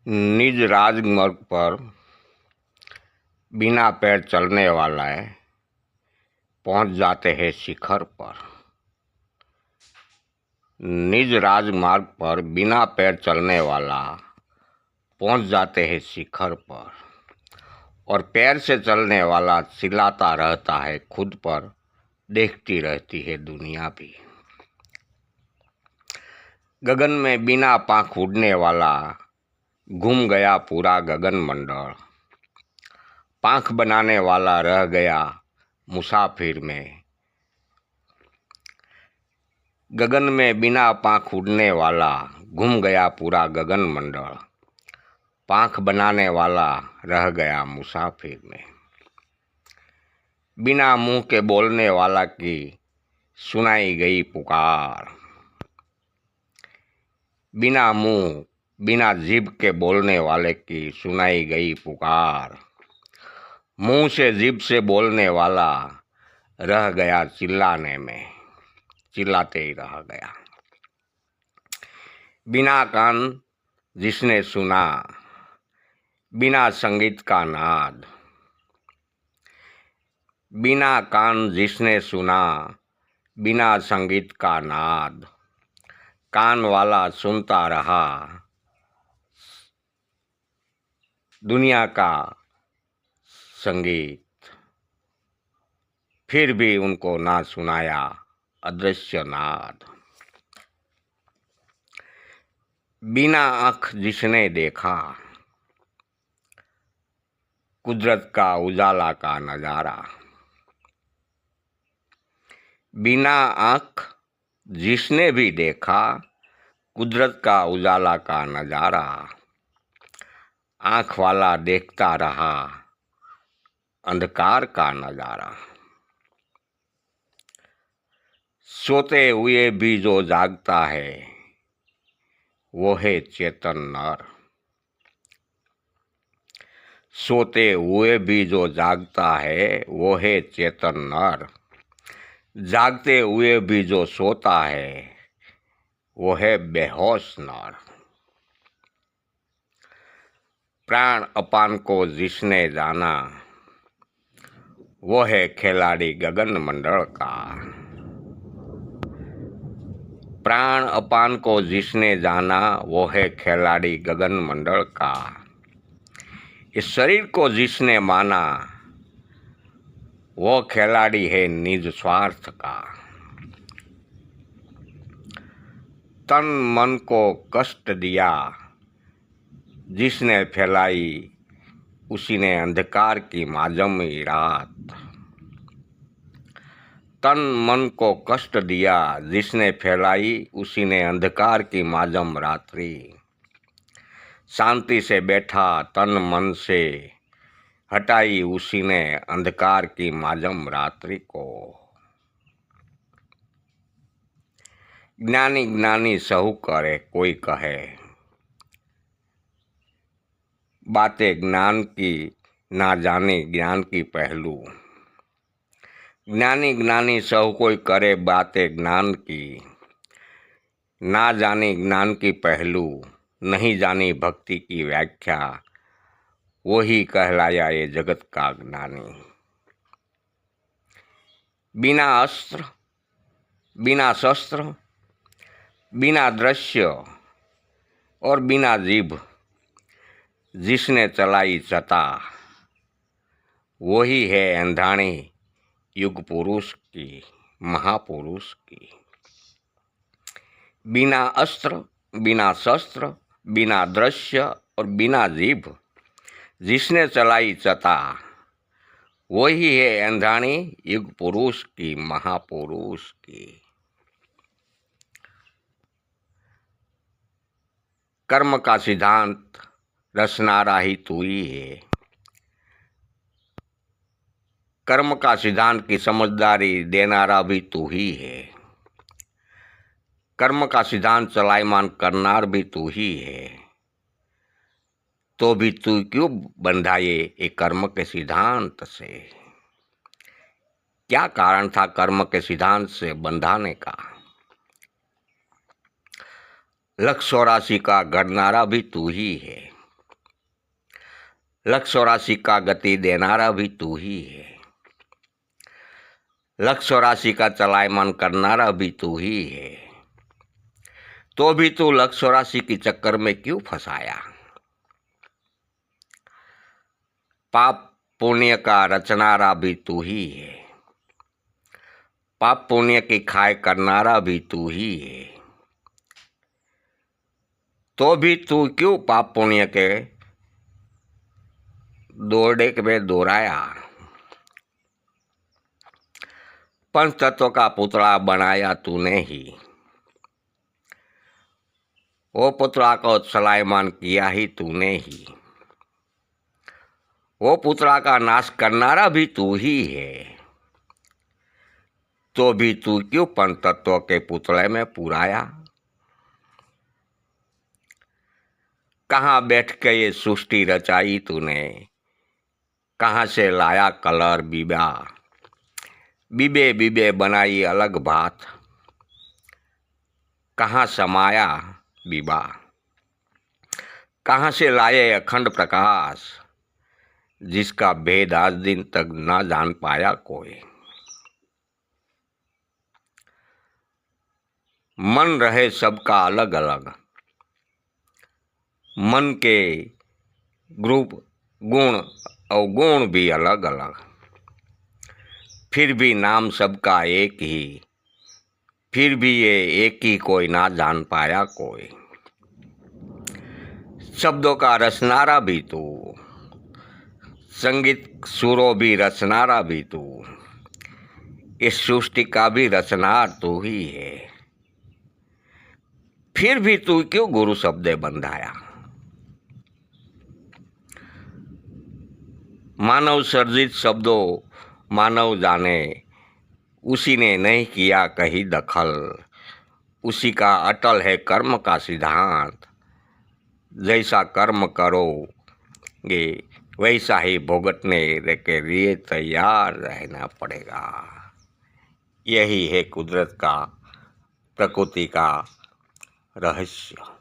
निज राजमार्ग पर बिना पैर चलने वाला पहुंच जाते हैं शिखर पर। निज राजमार्ग पर बिना पैर चलने वाला पहुंच जाते हैं शिखर पर, और पैर से चलने वाला चिल्लाता रहता है खुद पर, देखती रहती है दुनिया भी। गगन में बिना पांख उड़ने वाला घूम गया पूरा गगन मंडल, पांख बनाने वाला रह गया मुसाफिर में। गगन में बिना पांख उड़ने वाला घूम गया पूरा गगन मंडल, पांख बनाने वाला रह गया मुसाफिर में। बिना मुंह के बोलने वाला की सुनाई गई पुकार, बिना मुंह बिना जीभ के बोलने वाले की सुनाई गई पुकार। मुंह से जीभ से बोलने वाला रह गया चिल्लाने में, चिल्लाते ही रह गया। बिना कान जिसने सुना बिना संगीत का नाद, बिना कान जिसने सुना बिना संगीत का नाद। कान वाला सुनता रहा दुनिया का संगीत, फिर भी उनको ना सुनाया अदृश्य नाद। बिना आँख जिसने देखा कुदरत का उजाला का नजारा, बिना आँख जिसने भी देखा कुदरत का उजाला का नजारा। आँख वाला देखता रहा अंधकार का नजारा। सोते हुए भी जो जागता है वो है चेतन नर। सोते हुए भी जो जागता है वो है चेतन नर। जागते हुए भी जो सोता है वो है बेहोश नर। प्राण अपान को जिसने जाना वो है खिलाड़ी गगन मंडल का। प्राण अपान को जिसने जाना वो है खिलाड़ी गगन मंडल का। इस शरीर को जिसने माना वो खिलाड़ी है निज स्वार्थ का। तन मन को कष्ट दिया जिसने फैलाई उसी ने अंधकार की माजमी रात। तन मन को कष्ट दिया जिसने फैलाई उसी ने अंधकार की माजम रात्रि। शांति से बैठा तन मन से हटाई उसी ने अंधकार की माजम रात्रि को। ज्ञानी ज्ञानी सहु करे कोई कहे, बातें ज्ञान की ना जाने ज्ञान की पहलू। ज्ञानी ज्ञानी सहु कोई करे बातें ज्ञान की, ना जाने ज्ञान की पहलू। नहीं जानी भक्ति की व्याख्या वो ही कहलाया ये जगत का ज्ञानी। बिना अस्त्र बिना शस्त्र बिना दृश्य और बिना जीभ जिसने चलाई चता वही है एंधाणी युग पुरुष की, महापुरुष की। बिना अस्त्र बिना शस्त्र बिना दृश्य और बिना जीभ जिसने चलाई चता वही है एंधाणी युग पुरुष की, महापुरुष की। कर्म का सिद्धांत रचनारा ही तू ही है। कर्म का सिद्धांत की समझदारी देनारा भी तू ही है। कर्म का सिद्धांत चलायमान करनार भी तू ही है। तो भी तू क्यों बंधाए एक कर्म के सिद्धांत से? क्या कारण था कर्म के सिद्धांत से बंधाने का? लक्ष्य 84 का गढ़नारा भी तू ही है। लक्ष्य और राशि का गति देनारा भी तू ही है। लक्ष्य और राशि का चलायमान करनारा भी तू ही है। तो भी तू लक्ष्य और राशि के चक्कर में क्यों फंसाया? पाप पुण्य का रचनारा भी तू ही है। पाप पुण्य की खाए करनारा भी तू ही है। तो भी तू क्यों पाप पुण्य के दौड़े में दोहराया? पंच तत्व का पुतला बनाया तूने ही। वो पुतला को चलायमान किया ही तूने ही। वो पुतला का नाश करनारा भी तू ही है। तो भी तू क्यों पंच तत्व के पुतले में पुराया? कहाँ बैठ के ये सृष्टि रचाई तूने? कहाँ से लाया कलर बीबा? बीबे बीबे बनाई अलग बात। कहाँ समाया बीबा? कहाँ से लाए अखंड प्रकाश, जिसका भेद आज दिन तक ना जान पाया कोई। मन रहे सबका अलग अलग, मन के ग्रुप गुण अवगुण भी अलग अलग, फिर भी नाम सबका एक ही। फिर भी ये एक ही कोई ना जान पाया कोई। शब्दों का रचनारा भी तू, संगीत सुरों भी रचनारा भी तू, इस सृष्टि का भी रचनार तू ही है। फिर भी तू क्यों गुरु शब्द बंधाया? मानव सर्जित शब्दों मानव जाने, उसी ने नहीं किया कहीं दखल। उसी का अटल है कर्म का सिद्धांत। जैसा कर्म करोगे वैसा ही भुगतने के लिए तैयार रहना पड़ेगा। यही है कुदरत का, प्रकृति का रहस्य।